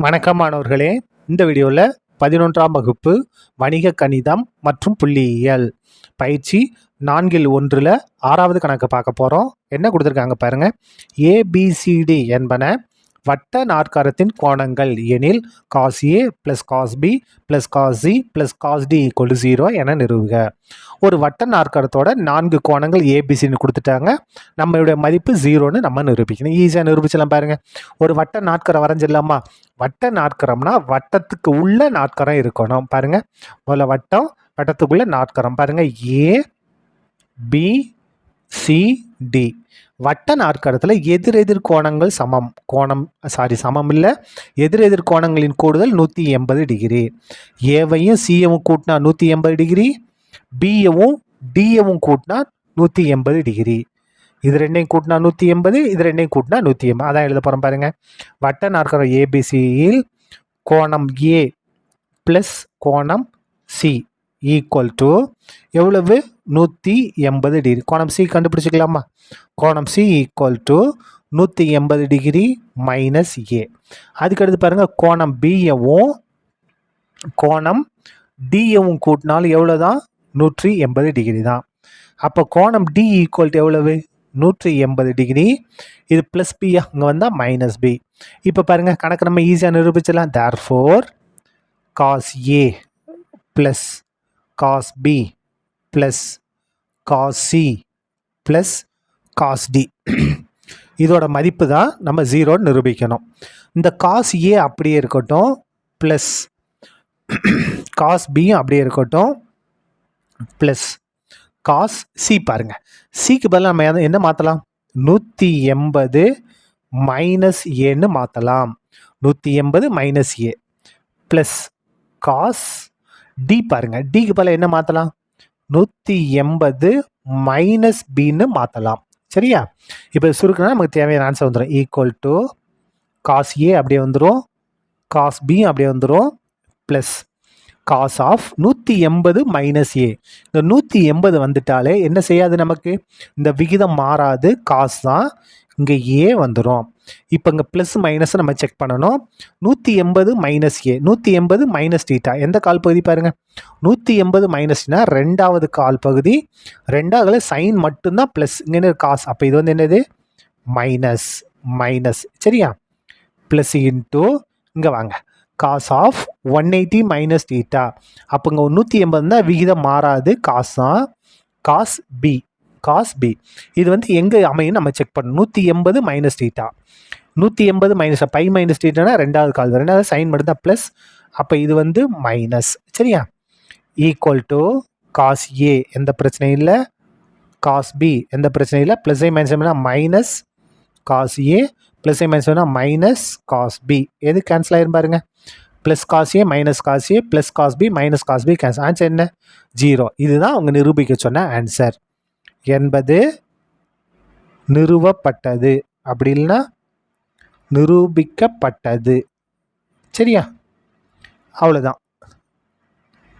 வணக்கம் மாணவர்களே, இந்த வீடியோவில் 11ஆம் வகுப்பு வணிக கணிதம் மற்றும் புள்ளியியல் பயிற்சி 4-1 6வது கணக்கு பார்க்க போகிறோம். என்ன கொடுத்துருக்காங்க பாருங்கள். ஏபிசிடி என்பன வட்ட நாற்கரத்தின் கோணங்கள் எனில் cos A plus cos B plus cos C plus cos D equal to 0 என நிறுவுக. ஒரு வட்ட நாற்கரத்தோட 4 கோணங்கள் ஏபிசின்னு கொடுத்துட்டாங்க. நம்மளுடைய மதிப்பு 0ன்னு நம்ம நிரூபிக்கணும். ஈஸியாக நிரூபிச்சலாம் பாருங்கள். ஒரு வட்ட நாற்கரம் வரைஞ்சிடலாமா? வட்ட நாற்கரம்னா வட்டத்துக்கு உள்ள நாற்கரம் இருக்கணும். பாருங்கள், முதல்ல வட்டத்துக்குள்ள நாற்கரம் பாருங்கள். ஏ பி சி டி. வட்ட நாற்கரத்தில் எதிரெதிர் கோணங்கள் சமம். சமம் இல்லை, எதிரெதிர் கோணங்களின் கூடுதல் 180 டிகிரி. ஏவையும் சியவும் கூட்டினா 180 டிகிரி, பியவும் டியவும் கூட்டினா 180 டிகிரி. இது ரெண்டையும் கூட்டினா 180, இது ரெண்டையும் கூட்டினா 180. அதான் எழுத போகிறோம் பாருங்கள். வட்ட நாற்கரம் ஏபிசியில் கோணம் ஏ ப்ளஸ் கோணம் சி ஈக்குவல் டு எவ்வளவு? 180 டிகிரி. கோணம் சி கண்டுபிடிச்சிக்கலாமா? கோணம் C equal to 180 degree minus A. அதுக்கடுத்து பாருங்கள், கோணம் பியவும் கோணம் டியவும் கூட்டினாலும் எவ்வளோ தான்? 180 டிகிரி தான். அப்போ கோணம் டி ஈக்குவல் டு எவ்வளவு? 180 டிகிரி. இது ப்ளஸ் பியா, இங்கே வந்தால் மைனஸ் பி. இப்போ பாருங்கள், கணக்கு நம்ம ஈஸியாக நிரூபிச்சிடலாம். Therefore cos A plus cos B plus cos C plus cos D இதோட மதிப்பு தான் நம்ம 0ன்னு நிரூபிக்கணும். இந்த காஸ் ஏ அப்படியே இருக்கட்டும், ப்ளஸ் காஸ் பியும் அப்படியே இருக்கட்டும், ப்ளஸ் காஸ் சி. பாருங்கள், சிக்கு பதிலாக நம்ம என்ன மாற்றலாம்? 180 மைனஸ் ஏன்னு மாற்றலாம். 180 மைனஸ் ஏ ப்ளஸ் காஸ் டி. பாருங்கள், டிக்கு பதிலாக என்ன மாற்றலாம்? 180 மைனஸ் பின்னு மாற்றலாம். சரியா? இப்போ சுருக்குனா நமக்கு தேவையான ஆன்சர் வந்துடும். ஈக்குவல் டு காஸ் ஏ அப்படியே வந்துடும், காஸ் பி அப்படியே வந்துடும், ப்ளஸ் காஸ் ஆஃப் 180 மைனஸ் ஏ. இந்த 180 வந்துட்டாலே என்ன செய்யாது? நமக்கு இந்த விகிதம் மாறாது, காஸ் தான். இங்கே ஏ வந்துடும். இப்போ இங்கே ப்ளஸ் மைனஸை நம்ம செக் பண்ணணும். 180 மைனஸ் ஏ, 180 மைனஸ் டீட்டா. எந்த கால் பகுதி பாருங்கள்? 180 மைனஸ்னா ரெண்டாவது கால் பகுதி. ரெண்டாவதுல சைன் மட்டும்தான் ப்ளஸ், இங்கே காஸ். அப்போ இது வந்து என்னது? Minus minus. சரியா? ப்ளஸ் இன்ட்டு இங்கே வாங்க, காஸ் ஆஃப் 180 மைனஸ் டீட்டா. அப்போ இங்கே 180 தான், விகிதம் மாறாது, காஸ் தான். காஸ் பி, காஸ் பி இது வந்து எங்கே அமையும் நம்ம செக் பண்ணணும். 180 minus theta, 180 minus pi minus டீட்டானா ரெண்டாவது கால், ரெண்டாவது சைன் மட்டும் தான் ப்ளஸ். அப்போ இது வந்து மைனஸ். சரியா? ஈக்குவல் டு காஸ் ஏ எந்த பிரச்சனையும் இல்லை, காஸ் பி எந்த பிரச்சனையும் இல்லை. Plus i minus minus cos A, plus i minus minus cos B. எது கேன்சல் ஆயிரும் பாருங்க? Plus cos A minus cos A plus cos B minus cos B cancel. Answer என்ன? 0. இதுதான் அவங்க நிரூபிக்க சொன்ன ஆன்சர் என்பது நிறுவப்பட்டது, அப்படி இல்லைன்னா நிரூபிக்கப்பட்டது. சரியா? அவ்வளோதான்,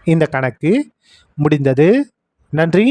இந்த கணக்கு முடிந்தது. நன்றி.